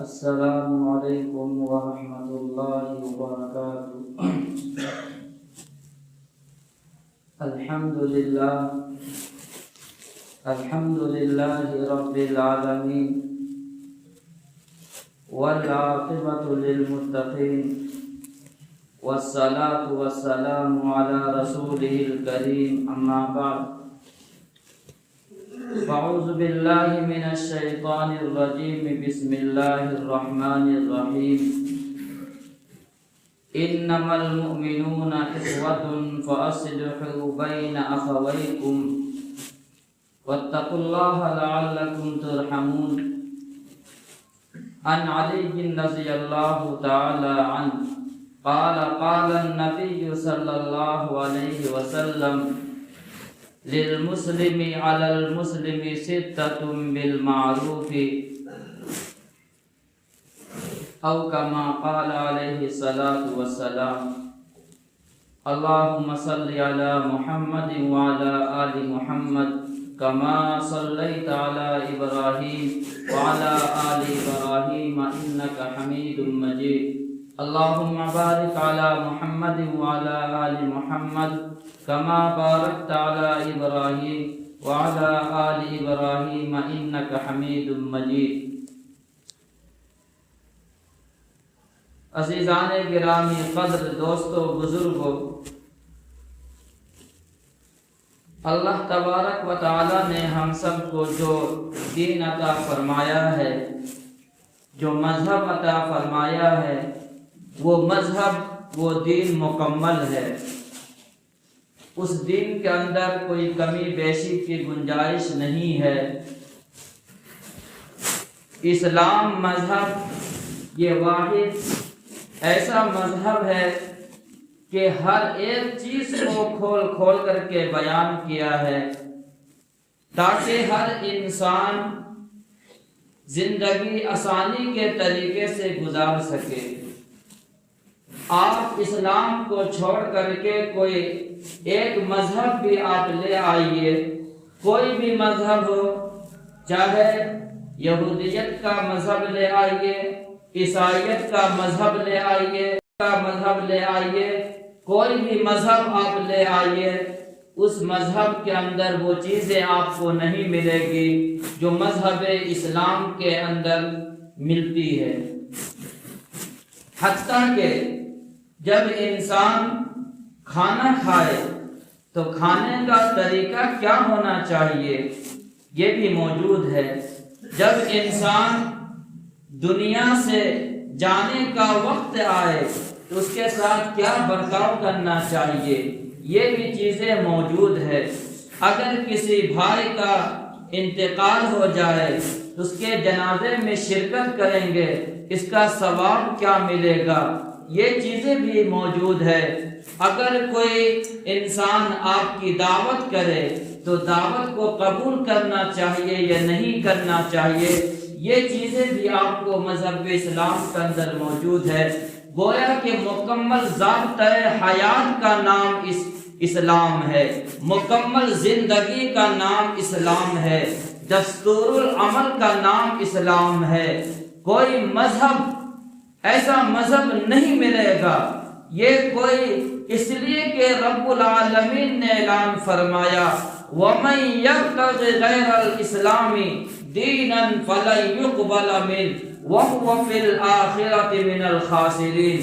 السلام علیکم ورحمۃ اللہ وبرکاتہ۔ الحمد للہ رب العالمین والعاقبۃ للمتقین والصلاة والسلام علی رسولہ الکریم، اما بعد فاعوذ باللہ من الشیطان الرجیم، بسم اللہ الرحمن الرحیم۔ انما المؤمنون اخوة فاصلحوا بین اخویکم واتقوا اللہ لعلکم ترحمون۔ عن علی رضی اللہ تعالی عنہ قال النبی صلی اللہ علیہ وسلم للمسلم على المسلم ستة بالمعروف او كما قال عليه الصلاة والسلام۔ اللهم صل على محمد وعلى آل محمد كما صليت على إبراهيم وعلى آل إبراهيم إنك حميد مجيد۔ اللهم بارك على محمد وعلى آل محمد كما باركت على إبراهيم وعلى آل إبراهيم إنك حميد مجيد۔ عزیزان گرامی قدر، دوستو، بزرگو، اللہ تبارک و تعالی نے ہم سب کو جو دین عطا فرمایا ہے، جو مذہب عطا فرمایا ہے، وہ مذہب، وہ دین مکمل ہے۔ اس دین کے اندر کوئی کمی بیشی کی گنجائش نہیں ہے۔ اسلام مذہب یہ واحد ایسا مذہب ہے کہ ہر ایک چیز کو کھول کھول کر کے بیان کیا ہے تاکہ ہر انسان زندگی آسانی کے طریقے سے گزار سکے۔ آپ اسلام کو چھوڑ کر کے کوئی ایک مذہب بھی آپ لے آئیے، کوئی بھی مذہب ہو، چاہے یہودیت کا مذہب لے آئیے، عیسائیت کا مذہب لے آئیے، کوئی بھی مذہب آپ لے آئیے، اس مذہب کے اندر وہ چیزیں آپ کو نہیں ملے گی جو مذہب اسلام کے اندر ملتی ہے۔ حتیٰ کہ جب انسان کھانا کھائے تو کھانے کا طریقہ کیا ہونا چاہیے یہ بھی موجود ہے۔ جب انسان دنیا سے جانے کا وقت آئے تو اس کے ساتھ کیا برتاؤ کرنا چاہیے یہ بھی چیزیں موجود ہے۔ اگر کسی بھائی کا انتقال ہو جائے تو اس کے جنازے میں شرکت کریں گے، اس کا ثواب کیا ملے گا یہ چیزیں بھی موجود ہے۔ اگر کوئی انسان آپ کی دعوت کرے تو دعوت کو قبول کرنا چاہیے یا نہیں کرنا چاہیے یہ چیزیں بھی آپ کو مذہب اسلام کے اندر موجود ہے۔ گویا کہ مکمل ضابطۂ حیات کا نام اسلام ہے، مکمل زندگی کا نام اسلام ہے، دستور العمل کا نام اسلام ہے۔ کوئی مذہب ایسا مذہب نہیں ملے گا، یہ کوئی اس لیے کہ رب العالمین نے اعلان فرمایا وَمَن يَبْتَغِ غَيْرَ الْإِسْلَامِ دِينًا فَلَن يُقْبَلَ مِنْهُ وَهُوَ فِي الْآخِرَةِ مِنَ الْخَاسِرِينَ۔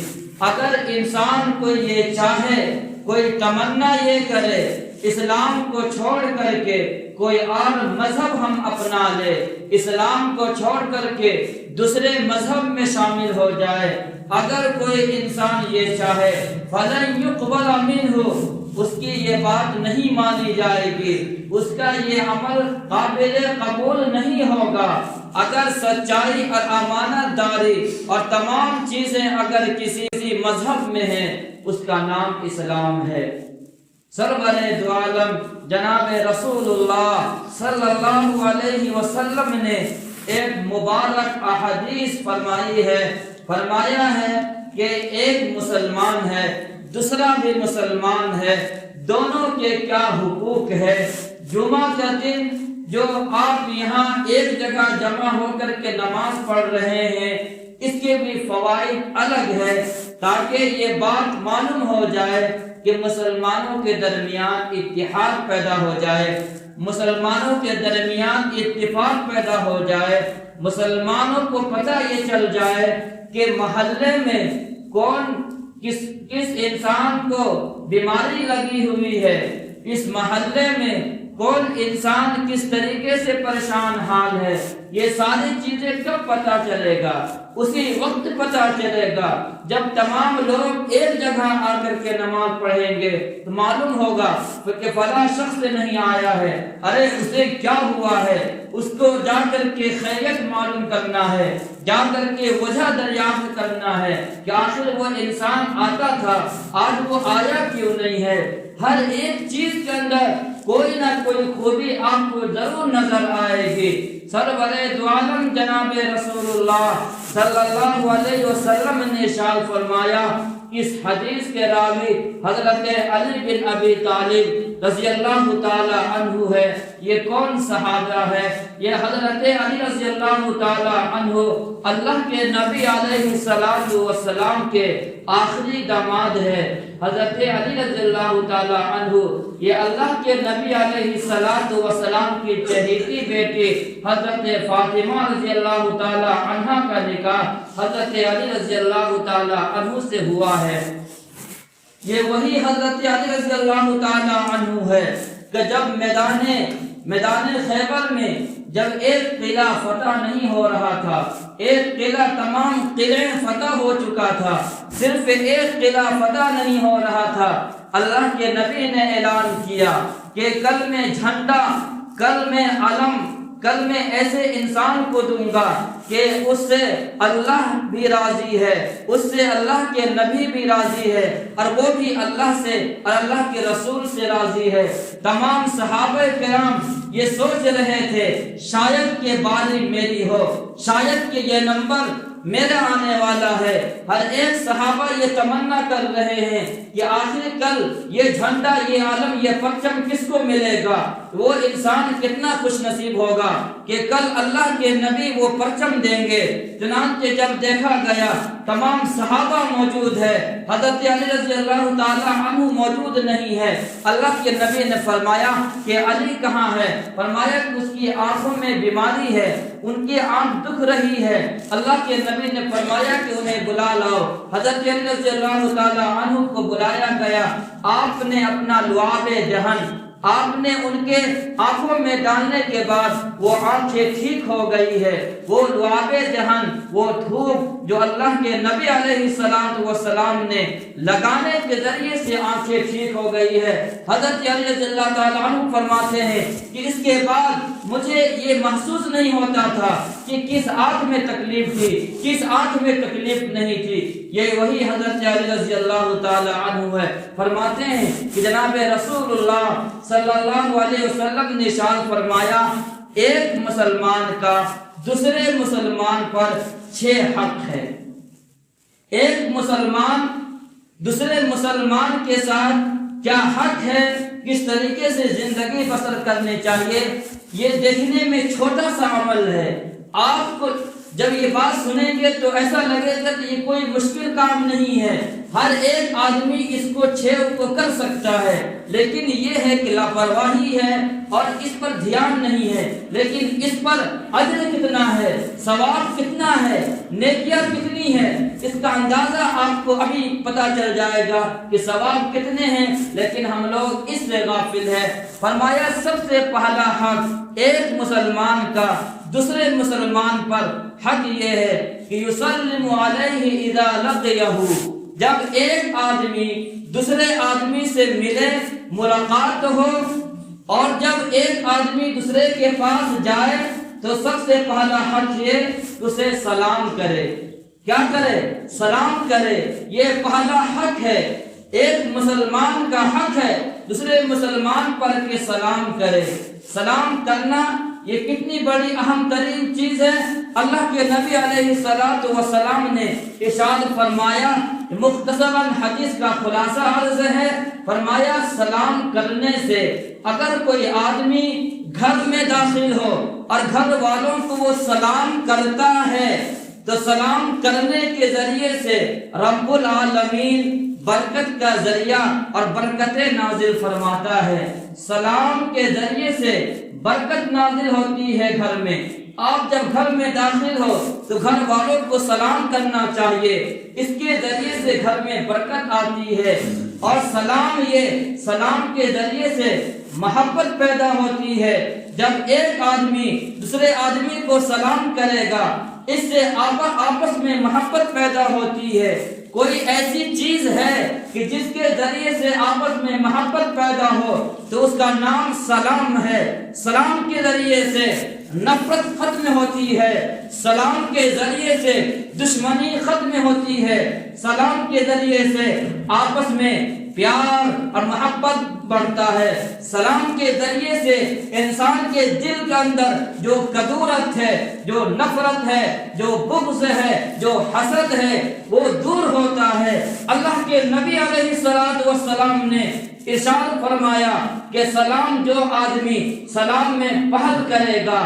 اگر انسان کو یہ چاہے، کوئی تمنا یہ کرے اسلام کو چھوڑ کر کے کوئی اور مذہب ہم اپنا لے، اسلام کو چھوڑ کر کے دوسرے مذہب میں شامل ہو جائے، اگر کوئی انسان یہ چاہے فَلَن يُقْبَلَ مِنْهُ، اس کی یہ بات نہیں مانی جائے گی، اس کا یہ عمل قابل قبول نہیں ہوگا۔ اگر سچائی اور امانت داری اور تمام چیزیں اگر کسی مذہب میں ہیں اس کا نام اسلام ہے۔ سرور دو عالم جناب رسول اللہ صلی اللہ علیہ وسلم نے ایک مبارک احادیث فرمایا ہے کہ ایک مسلمان ہے، دوسرا بھی مسلمان ہے، دونوں کے کیا حقوق ہے۔ جمعہ کا دن جو آپ یہاں ایک جگہ جمع ہو کر کے نماز پڑھ رہے ہیں اس کے بھی فوائد الگ ہے، تاکہ یہ بات معلوم ہو جائے کہ مسلمانوں کے درمیان اتحاد پیدا ہو جائے، مسلمانوں کے درمیان اتفاق پیدا ہو جائے، مسلمانوں کو پتہ یہ چل جائے کہ محلے میں کون کس انسان کو بیماری لگی ہوئی ہے، اس محلے میں کون انسان کس طریقے سے پریشان حال ہے۔ یہ ساری چیزیں کب پتہ چلے گا؟ اسی وقت پتہ چلے گا جب تمام لوگ ایک جگہ آ کر کے نماز پڑھیں گے تو معلوم ہوگا کہ فلاں شخص نہیں آیا ہے، ارے اسے کیا ہوا ہے، اس کو جا کر کے خیریت معلوم کرنا ہے، جا کر کے وجہ دریافت کرنا ہے کہ آخر وہ انسان آتا تھا آج وہ آیا کیوں نہیں ہے۔ ہر ایک چیز کے اندر کوئی نہ کوئی خوبی آپ کو ضرور نظر آئے گی۔ سرور دو عالم جناب رسول اللہ صلی اللہ علیہ وسلم نے ارشاد فرمایا، اس حدیث کے راوی حضرت علی بن ابی طالب رضی اللہ تعالی عنہ ہے۔ یہ کون صحابہ ہے؟ یہ حضرت علی رضی اللہ تعالی عنہ اللہ کے نبی علیہ السلام کے آخری داماد ہے۔ حضرت علی رضی اللہ تعالی عنہ یہ اللہ کے نبی علیہ السلام کی چہیتی بیٹی حضرت فاطمہ رضی اللہ تعالی عنہ کا نکاح حضرت علی رضی اللہ تعالی عنہ سے ہوا ہے۔ یہ وہی حضرت علی رضی اللہ تعالی عنہ ہے کہ جب میدان خیبر میں جب ایک قلعہ فتح نہیں ہو رہا تھا، ایک قلعہ تمام قلعے فتح ہو چکا تھا، صرف ایک قلعہ فتح نہیں ہو رہا تھا، اللہ کے نبی نے اعلان کیا کہ کل میں جھنڈا، کل میں علم، کل میں ایسے انسان کو دوں گا کہ اس سے اللہ بھی راضی ہے، اس سے اللہ کے نبی بھی راضی ہے، اور وہ بھی اللہ سے اور اللہ کے رسول سے راضی ہے۔ تمام صحابہ کرام یہ سوچ رہے تھے شاید کہ باری میری ہو، شاید کہ یہ نمبر میرا آنے والا ہے۔ ہر ایک صحابہ یہ تمنا کر رہے ہیں کہ آخر کل یہ جھنڈا، یہ عالم، یہ پرچم کس کو ملے گا، وہ انسان کتنا خوش نصیب ہوگا کہ کل اللہ کے نبی وہ پرچم دیں گے۔ چنانچہ جب دیکھا گیا تمام صحابہ موجود ہے، حضرت علی رضی اللہ تعالی عنہ موجود نہیں ہے، اللہ کے نبی نے فرمایا کہ علی کہاں ہے؟ فرمایا کہ اس کی آنکھوں میں بیماری ہے، ان کی آنکھ دکھ رہی ہے۔ اللہ کے نبی نے فرمایا کہ انہیں بلا لاؤ۔ حضرت علی رضی اللہ تعالی عنہ کو بلایا گیا، آپ نے اپنا لعاب دہن آپ نے ان کے آنکھوں میں ڈالنے کے بعد وہ آنکھیں ٹھیک ہو گئی ہے۔ وہ لعاب دہن، وہ دھوپ جو اللہ کے نبی علیہ السلام نے لگانے کے ذریعے سے آنکھیں ٹھیک ہو گئی ہے۔ حضرت علی رضی اللہ تعالیٰ عنہ فرماتے ہیں کہ اس کے بعد مجھے یہ محسوس نہیں ہوتا تھا کہ کس آنکھ میں تکلیف تھی، کس آنکھ میں تکلیف نہیں تھی۔ یہ وہی حضرت علی رضی اللہ تعالی عنہ ہے۔ فرماتے ہیں کہ جناب رسول اللہ صلی اللہ علیہ وسلم نے ارشاد فرمایا، ایک مسلمان کا دوسرے مسلمان پر 6 حق ہے۔ ایک مسلمان دوسرے مسلمان کے ساتھ کیا حق ہے، کس طریقے سے زندگی بسر کرنی چاہیے، یہ دیکھنے میں چھوٹا سا عمل ہے۔ آپ کو جب یہ بات سنیں گے تو ایسا لگے گا کہ یہ کوئی مشکل کام نہیں ہے، ہر ایک آدمی اس کو 6 کو کر سکتا ہے، لیکن یہ ہے کہ لاپرواہی ہے اور اس پر دھیان نہیں ہے۔ لیکن اس پر اجر کتنا ہے، ثواب کتنا ہے، نیکیاں کتنی ہے، اس کا اندازہ آپ کو ابھی پتہ چل جائے گا کہ ثواب کتنے ہیں، لیکن ہم لوگ اس سے غافل ہیں۔ فرمایا سب سے پہلا حق ایک مسلمان کا دوسرے مسلمان پر حق یہ ہے کہ یسلم علیہ اذا لقیہ، جب ایک آدمی دوسرے آدمی سے ملے، ملاقات ہو، اور جب ایک آدمی دوسرے کے پاس جائے تو سب سے پہلا حق یہ اسے سلام کرے۔ کیا کرے؟ سلام کرے۔ یہ پہلا حق ہے، ایک مسلمان کا حق ہے دوسرے مسلمان پر کہ سلام کرے۔ سلام کرنا یہ کتنی بڑی اہم ترین چیز ہے۔ اللہ کے نبی علیہ السلام نے ارشاد فرمایا، مختصراً حدیث کا خلاصہ عرض ہے، فرمایا سلام کرنے سے اگر کوئی آدمی گھر میں داخل ہو اور گھر والوں کو وہ سلام کرتا ہے تو سلام کرنے کے ذریعے سے رب العالمین برکت کا ذریعہ اور برکتیں نازل فرماتا ہے۔ سلام کے ذریعے سے برکت نازل ہوتی ہے گھر میں۔ آپ جب گھر میں داخل ہو تو گھر والوں کو سلام کرنا چاہیے، اس کے ذریعے سے گھر میں برکت آتی ہے۔ اور سلام کے ذریعے سے محبت پیدا ہوتی ہے۔ جب ایک آدمی دوسرے آدمی کو سلام کرے گا اس سے آپس میں محبت پیدا ہوتی ہے۔ کوئی ایسی چیز ہے کہ جس کے ذریعے سے آپس میں محبت پیدا ہو تو اس کا نام سلام ہے۔ سلام کے ذریعے سے نفرت ختم ہوتی ہے، سلام کے ذریعے سے دشمنی ختم ہوتی ہے، سلام کے ذریعے سے آپس میں پیار اور محبت بڑھتا ہے۔ سلام کے ذریعے سے انسان کے دل کے اندر جو کدورت ہے، جو نفرت ہے، جو بغض ہے، جو حسد ہے وہ دور ہوتا ہے۔ اللہ کے نبی علیہ الصلوۃ والسلام نے ارشاد فرمایا کہ سلام جو آدمی سلام میں پہل کرے گا،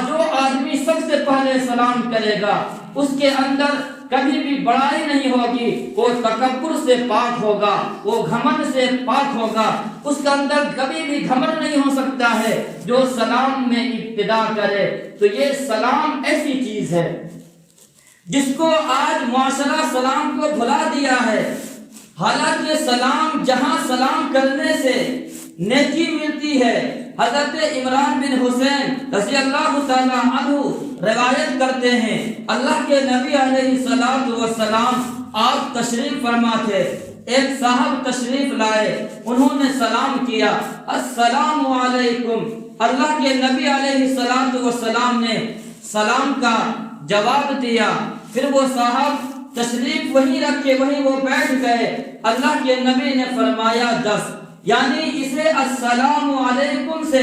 جو آدمی سب سے پہلے سلام کرے گا اس کے اندر کبھی بھی بڑائی نہیں ہوگی، وہ تکبر سے پاک ہوگا، وہ گھمنڈ سے پاک ہوگا، اس کے اندر کبھی بھی گھمنڈ نہیں ہو سکتا ہے جو سلام میں ابتدا کرے۔ تو یہ سلام ایسی چیز ہے جس کو آج معاشرہ سلام کو بھلا دیا ہے۔ حالانکہ سلام جہاں سلام کرنے سے نیکی ملتی ہے، حضرت عمران بن حسین رضی اللہ تعالیٰ عنہ روایت کرتے ہیں اللہ کے نبی علیہ الصلوۃ والسلام آپ تشریف فرما تھے، ایک صاحب تشریف لائے، انہوں نے سلام کیا، السلام علیکم۔ اللہ کے نبی علیہ الصلوۃ والسلام نے سلام کا جواب دیا، پھر وہ صاحب تشریف وہیں رکھے وہیں وہ بیٹھ گئے۔ اللہ کے نبی نے فرمایا 10، یعنی اسے السلام علیکم سے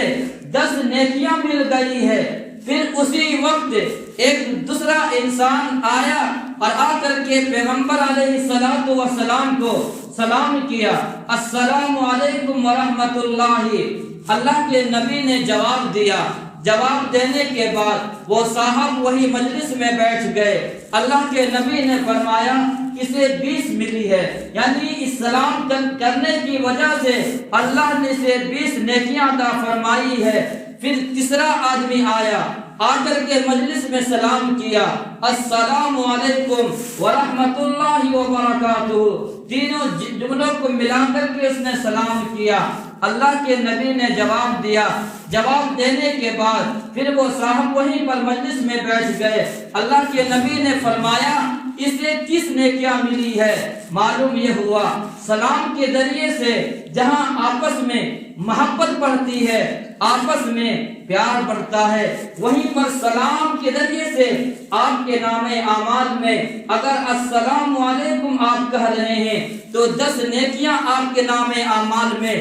10 نیکیاں مل گئی ہے۔ پھر اسی وقت ایک دوسرا انسان آیا اور آ کر کے پیغمبر علیہ الصلوۃ والسلام کو سلام کیا، السلام علیکم ورحمۃ اللہ۔ اللہ کے نبی نے جواب دیا، جواب دینے کے بعد وہ صاحب وہی مجلس میں بیٹھ گئے۔ اللہ کے نبی نے فرمایا اسے 20 ملی ہے، یعنی اس سلام کرنے کی وجہ سے اللہ نے اسے 20 نیکیاں عطا فرمائی ہے۔ پھر تیسرا آدمی آیا، آ کر کے مجلس میں سلام کیا، السلام علیکم ورحمۃ اللہ وبرکاتہ۔ تینوں جملوں کو ملا کر کے اس نے سلام کیا۔ اللہ کے نبی نے جواب دیا، جواب دینے کے بعد پھر وہ صاحب وہیں پر مجلس میں بیٹھ گئے۔ اللہ کے نبی نے فرمایا اسے 30 نیکیاں ملی ہے۔ معلوم یہ ہوا سلام کے ذریعے سے جہاں آپس میں محبت بڑھتی ہے، آپس میں پیار بڑھتا ہے، وہیں پر سلام کے ذریعے سے آپ کے نام اعمال میں اگر السلام علیکم آپ کہہ رہے ہیں تو 10 نیکیاں آپ کے نام اعمال میں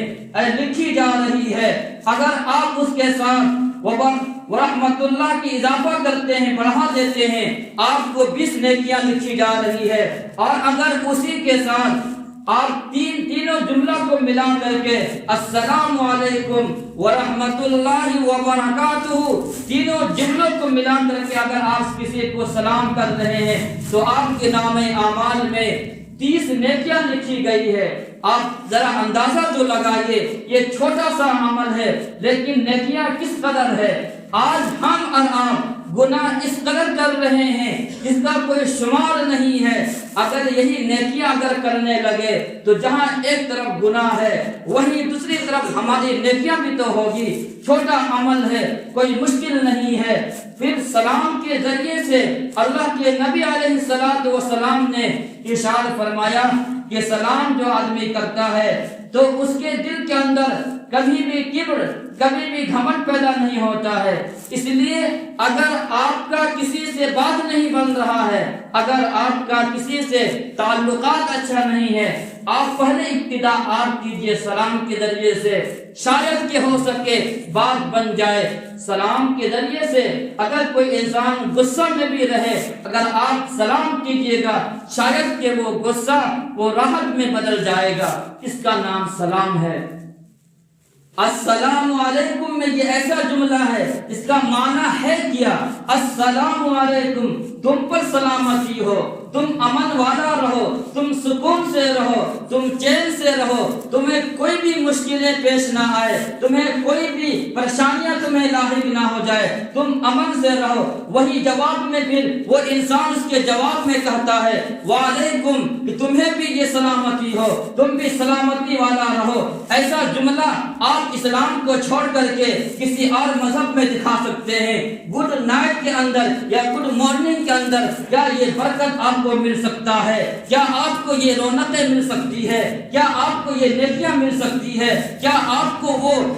لکھی جا رہی ہے۔ اگر آپ اس کے ساتھ ورحمت اللہ کی اضافہ کرتے ہیں، بڑھا دیتے ہیں، آپ کو 20 نیکیاں لکھی جا رہی ہے۔ اور اگر اسی کے ساتھ آپ تینوں جملہ کو ملا کر کے السلام علیکم ورحمت اللہ وبرکاتہ تینوں جملوں کو ملا کر کے اگر آپ کسی کو سلام کر رہے ہیں تو آپ کے نام اعمال میں 30 نیکیاں لکھی گئی ہے۔ آپ ذرا اندازہ تو لگائیے، یہ چھوٹا سا عمل ہے لیکن نیکیاں کس قدر ہے۔ آج ہم اور آپ گناہ اس قدر کر رہے ہیں جس کا کوئی شمار نہیں ہے۔ اگر یہی نیکیاں اگر کرنے لگے تو جہاں ایک طرف گناہ ہے وہیں دوسری طرف ہماری نیکیاں بھی تو ہوگی۔ چھوٹا عمل ہے، کوئی مشکل نہیں ہے۔ پھر سلام کے ذریعے سے اللہ کے نبی علیہ الصلوۃ والسلام نے ارشاد فرمایا کہ سلام جو آدمی کرتا ہے تو اس کے دل کے اندر کبھی بھی کبر، کبھی بھی گھمنڈ پیدا نہیں ہوتا ہے۔ اس لیے اگر آپ کا کسی سے بات نہیں بن رہا ہے، اگر آپ کا کسی سے تعلقات اچھا نہیں ہے، آپ پہلے ابتدا آپ کیجئے سلام کے ذریعے سے، شاید کہ ہو سکے بات بن جائے۔ سلام کے ذریعے سے اگر کوئی انسان غصہ میں بھی رہے، اگر آپ سلام کیجئے گا شاید کہ وہ غصہ وہ راحت میں بدل جائے گا۔ اس کا نام سلام ہے۔ السلام علیکم میں یہ ایسا جملہ ہے، اس کا معنی ہے کیا؟ السلام علیکم، تم پر سلامتی ہو، تم امن والا رہو، تم سکون سے رہو، تم چین سے رہو، تمہیں کوئی بھی مشکلیں پیش نہ آئے، تمہیں کوئی بھی پریشانیاں تمہیں لاحق نہ ہو جائے، تم امن سے رہو۔ وہی جواب میں پھر وہ انسان اس کے جواب میں کہتا ہے وعلیکم، کہ تمہیں بھی یہ سلامتی ہو، تم بھی سلامتی والا رہو۔ ایسا جملہ آپ اسلام کو چھوڑ کر کے کسی اور مذہب میں دکھا سکتے ہیں۔ گڈ نائٹ کے اندر یا گڈ مارننگ کے اندر کیا یہ برکت آپ کو مل سکتا ہے؟ کیا آپ کو یہ رونقیں مل سکتی ہے؟ کیا آپ کو یہ نیکیاں مل سکتی ہے؟ کیا آپ کو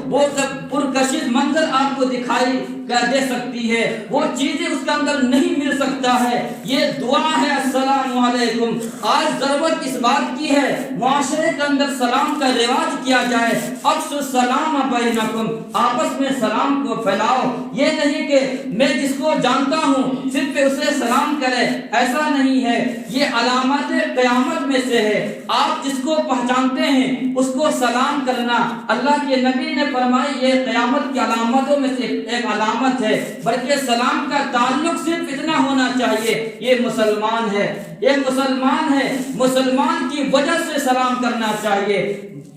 وہ پرکشش منظر آپ کو دکھائی دے سکتی ہے؟ وہ چیزیں اس کے اندر نہیں مل سکتا ہے۔ یہ دعا ہے السلام علیکم۔ آج ضرورت اس بات کی ہے معاشرے کے اندر سلام کا رواج کیا جائے۔ افشوا السلام بینکم، آپس میں سلام کو پھیلاؤ۔ یہ نہیں کہ میں جس کو جانتا ہوں صرف اسے سلام کرے، ایسا نہیں ہے۔ یہ علامات قیامت میں سے ہے، آپ جس کو پہچانتے ہیں اس کو سلام کرنا۔ اللہ کے نبی نے فرمایا یہ قیامت کی علامتوں میں سے ایک علامت ہے، بلکہ سلام کا تعلق صرف اتنا ہونا چاہیے یہ مسلمان ہے، یہ مسلمان ہے، مسلمان کی وجہ سے سلام کرنا چاہیے۔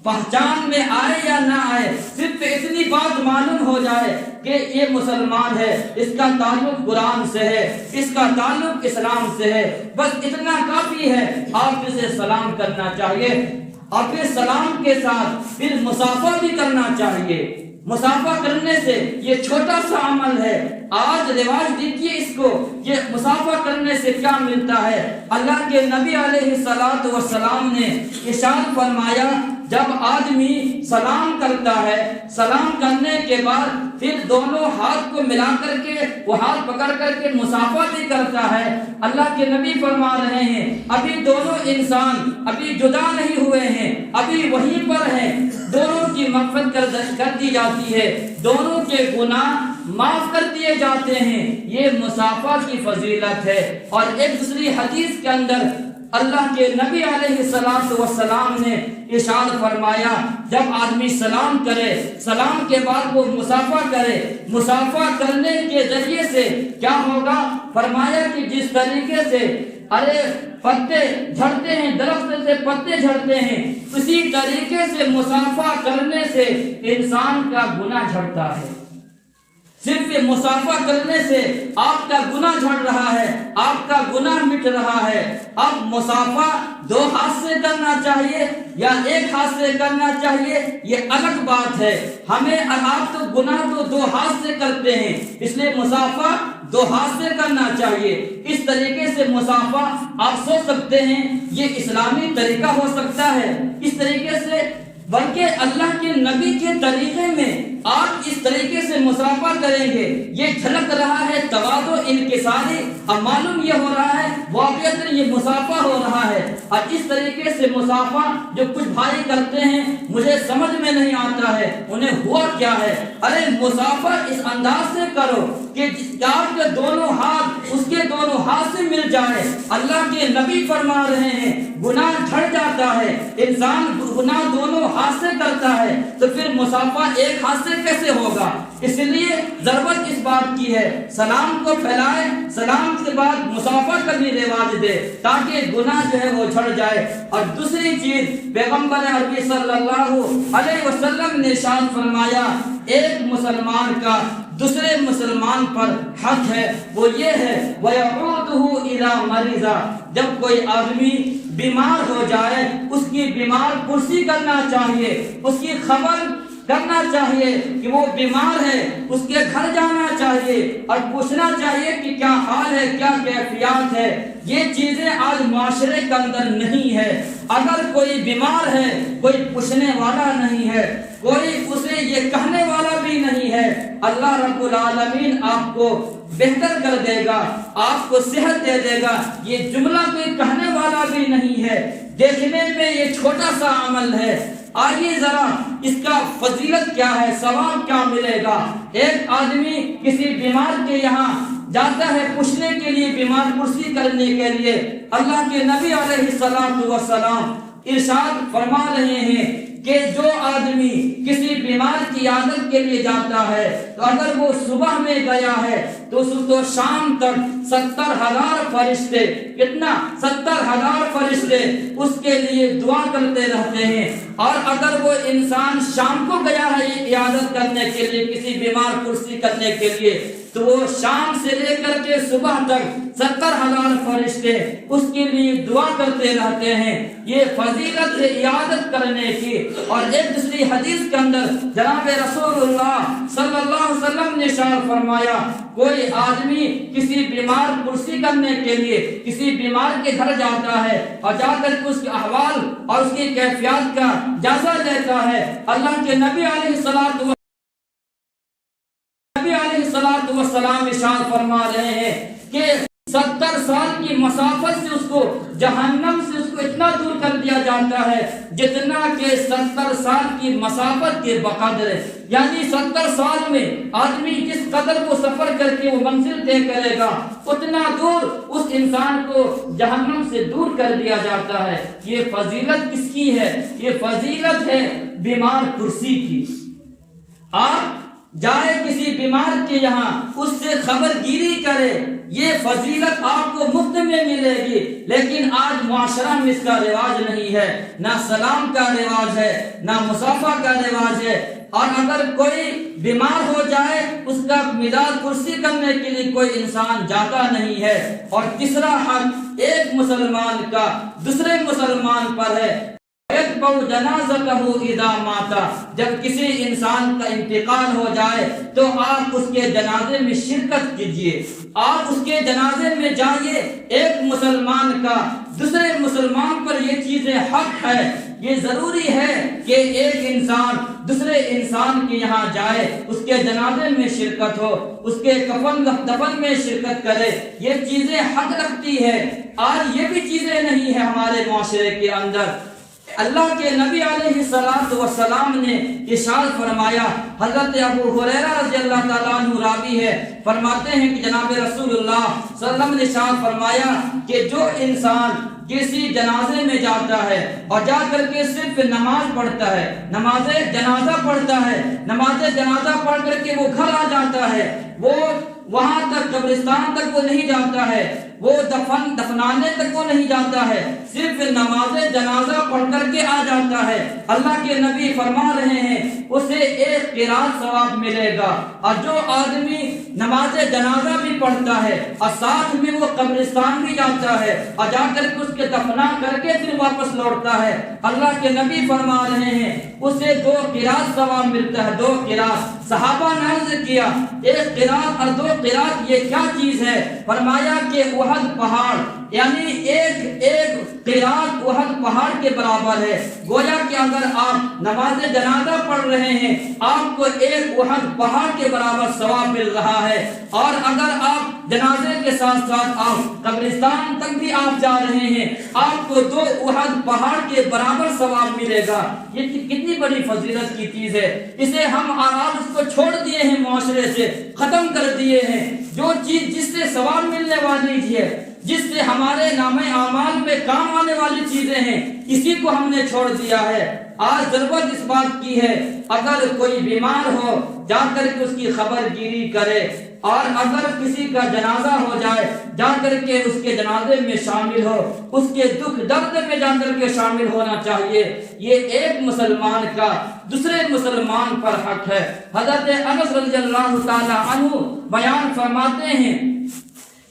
پہچان میں آئے یا نہ آئے، صرف اتنی بات معلوم ہو جائے کہ یہ مسلمان ہے، اس کا تعلق قرآن سے ہے، اس کا تعلق اسلام سے ہے، بس اتنا کافی ہے، آپ اسے سلام کرنا چاہیے۔ اور پھر سلام کے ساتھ پھر مصافحہ بھی کرنا چاہیے۔ مصافحہ کرنے سے یہ چھوٹا سا عمل ہے، آج رواج دیکھیے اس کو، یہ مصافحہ کرنے سے کیا ملتا ہے۔ اللہ کے نبی علیہ الصلوۃ والسلام نے ارشاد فرمایا جب آدمی سلام کرتا ہے، سلام کرنے کے بعد پھر دونوں ہاتھ کو ملا کر کے وہ ہاتھ پکڑ کر کے مصافحہ بھی کرتا ہے، اللہ کے نبی فرما رہے ہیں ابھی دونوں انسان ابھی جدا نہیں ہوئے ہیں، ابھی وہیں پر ہیں، دونوں کی مغفرت کر دی جاتی ہے، دونوں کے گناہ معاف کر دیے جاتے ہیں۔ یہ مصافحہ کی فضیلت ہے۔ اور ایک دوسری حدیث کے اندر اللہ کے نبی علیہ الصلوۃ والسلام نے ارشاد فرمایا جب آدمی سلام کرے، سلام کے بعد وہ مصافحہ کرے، مصافحہ کرنے کے ذریعے سے کیا ہوگا؟ فرمایا کہ جس طریقے سے پتے جھڑتے ہیں، درخت سے پتے جھڑتے ہیں، اسی طریقے سے مصافحہ کرنے سے انسان کا گناہ جھڑتا ہے۔ صرف مصافحہ کرنے سے آپ کا گناہ جھڑ رہا ہے، آپ کا گناہ مٹ رہا ہے۔ اب مصافحہ دو ہاتھ سے کرنا چاہیے یا ایک ہاتھ سے کرنا چاہیے یہ الگ بات ہے۔ ہمیں آپ تو گناہ تو دو ہاتھ سے کرتے ہیں، اس لیے مصافحہ دو ہاتھ سے کرنا چاہیے۔ اس طریقے سے مصافحہ آپ سوچ سکتے ہیں یہ اسلامی طریقہ ہو سکتا ہے، اس طریقے سے، بلکہ اللہ کے نبی کے طریقے میں آپ اس طریقے سے مصافحہ کریں گے، یہ جھلک رہا ہے تواضع انکساری، اب معلوم یہ ہو رہا ہے واقعتاً یہ مصافحہ ہو رہا ہے۔ اور اس طریقے سے مصافحہ جو کچھ بھائی کرتے ہیں مجھے سمجھ میں نہیں آتا ہے انہیں ہوا کیا ہے۔ مصافحہ اس انداز سے کرو کہ آپ کے دونوں ہاتھ اس کے دونوں ہاتھ سے مل جائے۔ اللہ کے نبی فرما رہے ہیں گناہ جھڑ جاتا ہے، انسان گناہ دونوں ہاتھ سے کرتا ہے تو پھر مصافحہ ایک ہاتھ سے کیسے ہوگا؟ اس لیے ضرورت اس بات کی ہے سلام کو پھیلائے، سلام کے بعد مصافحہ کا بھی رواج دے تاکہ گناہ جو ہے وہ جھڑ جائے۔ اور دوسری چیز پیغمبر عربی صلی اللہ علیہ وسلم نے ارشاد فرمایا ایک مسلمان کا دوسرے مسلمان پر حق ہے، وہ یہ ہے وَيَعُودُهُ إِذَا مَرِضَ، جب کوئی آدمی بیمار ہو جائے اس کی بیمار پرسی کرنا چاہیے، اس کی خبر کرنا چاہیے کہ وہ بیمار ہے، اس کے گھر جانا چاہیے اور پوچھنا چاہیے کہ کیا حال ہے، کیا کیفیات ہے۔ یہ چیزیں آج معاشرے کے اندر نہیں ہے۔ اگر کوئی بیمار ہے کوئی پوچھنے والا نہیں ہے، کوئی اسے یہ کہنے والا بھی نہیں ہے، اللہ رب العالمین آپ کو بہتر کر دے گا، آپ کو صحت دے دے گا، یہ جملہ کوئی کہنے والا بھی نہیں ہے۔ دیکھنے میں یہ چھوٹا سا عمل ہے، آئیے ذرا اس کا فضیلت کیا ہے، ثواب کیا ملے گا۔ ایک آدمی کسی بیمار کے یہاں جاتا ہے پوچھنے کے لیے، بیمار پرسی کرنے کے لیے، اللہ کے نبی علیہ الصلوۃ والسلام ارشاد فرما رہے ہیں کہ جو آدمی کسی بیمار کی عیادت کے لیے جاتا ہے تو اگر وہ صبح میں گیا ہے تو شام تک 70,000 فرشتے، کتنا 70,000 فرشتے اس کے لیے دعا کرتے رہتے ہیں۔ اور اگر وہ انسان شام کو گیا ہے عیادت کرنے کے لیے، کسی بیمار پرسی کرنے کے لیے، تو وہ شام سے لے کر کے صبح تک 70,000 فرشتے اس کے لیے دعا کرتے رہتے ہیں۔ یہ فضیلت ہے عیادت کرنے کی۔ اور ایک دوسری حدیث کے اندر جناب رسول اللہ صلی اللہ علیہ وسلم نے ارشاد فرمایا، کوئی آدمی کسی بیمار پرسی کرنے کے لیے کسی بیمار کے گھر جاتا ہے اور جا کر کے اس کے احوال اور اس کی کیفیات کا جائزہ لیتا ہے، اللہ کے نبی علیہ السلام ارشاد فرما رہے ہیں کہ 70 سال کی مسافت سے اس کو جہنم سے اس کو اتنا دور کر دیا جاتا ہے جتنا کہ 70 سال کی مسافت کے بقدر ہے۔ یعنی 70 سال میں آدمی جس قدر کو سفر کر کے وہ منزل طے کرے گا اتنا دور اس انسان کو جہنم سے دور کر دیا جاتا ہے۔ یہ فضیلت کس کی ہے؟ یہ فضیلت ہے بیمار پرسی کی۔ آپ جائے کسی بیمار کے یہاں، اس سے خبر گیری کرے، یہ فضیلت آپ کو مفت میں ملے گی۔ لیکن آج معاشرہ میں اس کا رواج نہیں ہے، نہ سلام کا رواج ہے، نہ مصافحہ کا رواج ہے۔ اور اگر کوئی بیمار ہو جائے اس کا مداد پرسی کرنے کے لیے کوئی انسان جاتا نہیں ہے۔ اور تیسرا حق ایک مسلمان کا دوسرے مسلمان پر ہے، اذا ماتا، جب کسی انسان کا انتقال ہو جائے تو آپ اس کے جنازے میں شرکت کیجئے، آپ اس کے جنازے میں جائیے۔ ایک مسلمان کا دوسرے مسلمان پر یہ چیزیں حق ہے، یہ ضروری ہے کہ ایک انسان دوسرے انسان کے یہاں جائے، اس کے جنازے میں شرکت ہو، اس کے کفن دفن میں شرکت کرے، یہ چیزیں حق رکھتی ہے۔ آج یہ بھی چیزیں نہیں ہے ہمارے معاشرے کے اندر۔ اللہ کے نبی علیہ السلام نے ارشاد فرمایا، حضرت ابو ہریرہ رضی اللہ تعالیٰ عنہ راوی ہے، فرماتے ہیں کہ جناب رسول اللہ صلی اللہ علیہ وسلم نے ارشاد فرمایا کہ جو انسان کسی جنازے میں جاتا ہے اور جا کر کے صرف نماز پڑھتا ہے، نماز جنازہ پڑھتا ہے، نماز جنازہ پڑھ کر کے وہ گھر آ جاتا ہے، وہ وہاں تک قبرستان تک وہ نہیں جاتا ہے، وہ دفنانے تک وہ نہیں جاتا ہے، صرف نماز جنازہ پڑھ کر کے آ جاتا ہے، اللہ کے نبی فرما رہے ہیں اسے ایک قرات ثواب ملے گا۔ اور جو آدمی نماز جنازہ بھی پڑھتا ہے اور ساتھ میں وہ قبرستان بھی جاتا ہے اور جا کر کے اس کے دفنا کر کے پھر واپس لوٹتا ہے، اللہ کے نبی فرما رہے ہیں اسے 2 قرات ثواب ملتا ہے۔ 2 قرات، صحابہ نے عرض کیا ایک قرات اور 2 قرات یہ کیا چیز ہے؟ فرمایا کہ احد پہاڑ، یعنی ایک قرات احد پہاڑ کے برابر ہے۔ گویا کہ اگر آپ نماز جنازہ پڑھ رہے ہیں آپ کو ایک احد پہاڑ کے برابر ثواب مل رہا ہے، اور اگر آپ جنازے کے ساتھ ساتھ آپ قبرستان تک بھی آپ جا رہے ہیں آپ کو 2 احد پہاڑ کے برابر ثواب ملے گا۔ یہ کتنی بڑی فضیلت کی چیز ہے، اسے ہم آپ اس کو چھوڑ دیے ہیں، معاشرے سے ختم کر دیے ہیں۔ جو چیز جس سے ثواب ملنے والی ہے، جس سے ہمارے نامہ اعمال میں کام آنے والی چیزیں ہیں، اسی کو ہم نے چھوڑ دیا ہے۔ آج ضرورت اس بات کی ہے اگر کوئی بیمار ہو جا کر کے اس کی خبر گیری کرے، اور اگر کسی کا جنازہ ہو جائے جا کر کے اس کے جنازے میں شامل ہو، اس کے دکھ درد میں جا کر کے شامل ہونا چاہیے۔ یہ ایک مسلمان کا دوسرے مسلمان پر حق ہے۔ حضرت انس رضی اللہ تعالی عنہ بیان فرماتے ہیں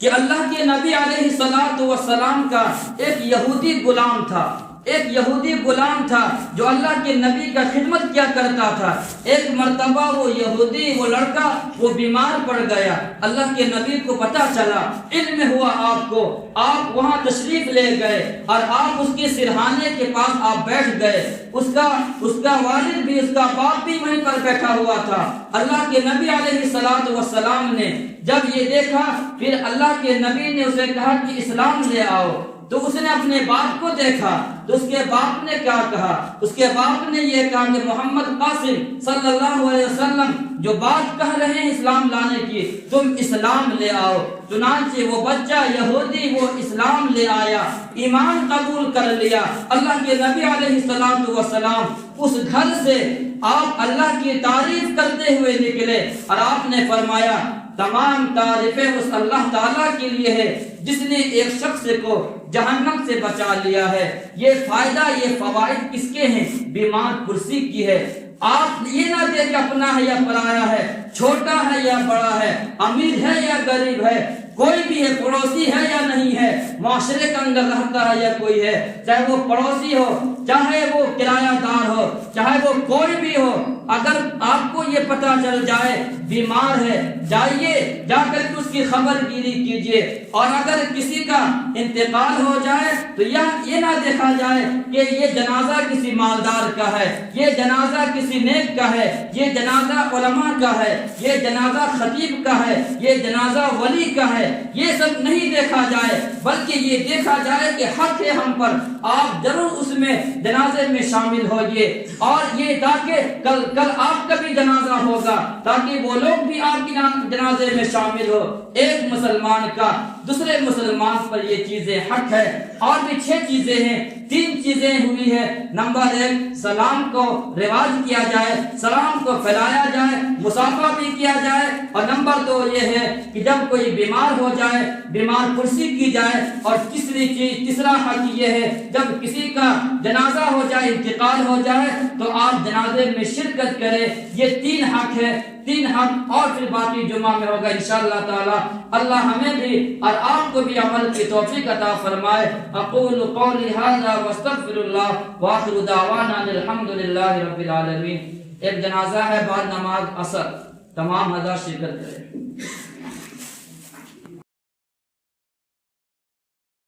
کہ اللہ کے نبی علیہ السلام کا ایک یہودی غلام تھا، ایک یہودی غلام تھا جو اللہ کے نبی کا خدمت کیا کرتا تھا۔ ایک مرتبہ وہ یہودی وہ لڑکا وہ بیمار پڑ گیا، اللہ کے نبی کو پتہ چلا، علم ہوا آپ کو، آپ وہاں تشریف لے گئے اور آپ اس کے سرہانے کے پاس آپ بیٹھ گئے، اس کا والد بھی اس کا باپ بھی وہیں پر بیٹھا ہوا تھا۔ اللہ کے نبی علیہ السلام نے جب یہ دیکھا پھر اللہ کے نبی نے اسے کہا کہ اسلام لے آؤ، تو اس نے اپنے باپ کو دیکھا تو اس کے باپ نے کیا کہا؟ اس کے باپ نے یہ کہا کہ محمد قاسم صلی اللہ علیہ وسلم جو بات کہہ رہے ہیں اسلام لانے کی، تم اسلام لے آؤ۔ چنانچہ وہ بچہ یہودی وہ اسلام لے آیا، ایمان قبول کر لیا۔ اللہ کے نبی علیہ السلام اس گھر سے آپ اللہ کی تعریف کرتے ہوئے نکلے اور آپ نے فرمایا تمام تعریفیں اس اللہ تعالیٰ کے لیے ہے جس نے ایک شخص کو جہنم سے بچا لیا ہے۔ یہ فائدہ، یہ فوائد کس کے ہیں؟ بیمار پرسی کی ہے۔ آپ یہ نہ دیکھ کہ اپنا ہے یا پرایا ہے، چھوٹا ہے یا بڑا ہے، امیر ہے یا غریب ہے، کوئی بھی ہے، پڑوسی ہے یا نہیں ہے، معاشرے کے اندر رہتا ہے یا کوئی ہے، چاہے وہ پڑوسی ہو، چاہے وہ کرایہ دار ہو، چاہے وہ کوئی بھی ہو، اگر آپ کو یہ پتہ چل جائے بیمار ہے، جائیے جا کر کے اس کی خبر گیری کیجئے۔ اور اگر کسی کا انتقال ہو جائے تو یہ نہ دیکھا جائے کہ یہ جنازہ کسی مالدار کا ہے، یہ جنازہ کسی نیک کا ہے، یہ جنازہ علماء کا ہے، یہ جنازہ خطیب کا ہے، یہ جنازہ ولی کا ہے، یہ سب نہیں دیکھا جائے، بلکہ یہ دیکھا جائے کہ حق ہے ہم پر، آپ ضرور اس میں جنازے میں شامل ہوئیے۔ اور یہ تاکہ کل آپ کا بھی جنازہ ہوگا، تاکہ وہ لوگ بھی آپ کی جنازے میں شامل ہو۔ ایک مسلمان کا دوسرے مسلمان پر یہ چیزیں حق ہے۔ اور بھی 6 چیزیں ہیں، 3 چیزیں ہوئی ہے۔ نمبر 1 سلام کو رواج کیا جائے، سلام کو پھیلایا جائے، مصافحہ بھی کیا جائے۔ اور نمبر 2 یہ ہے کہ جب کوئی بیمار ہو جائے بیمار پرسی کی جائے۔ اور تیسرا حق یہ ہے جب کسی کا جنازہ ہو جائے، انتقال ہو جائے تو آپ جنازے میں شرکت کریں۔ یہ 3 حق ہے، 3 حق، اور پھر باقی جمعہ میں ہوگا انشاءاللہ تعالی۔ اللہ ہمیں بھی اور آپ کو بھی عمل کی توفیق عطا فرمائے۔ اقول قولی ھذا واستغفر اللہ وآخر دعوانا الحمدللہ رب العالمین۔ ایک جنازہ ہے بعد نماز عصر، تمام حضرات شرکت کریں۔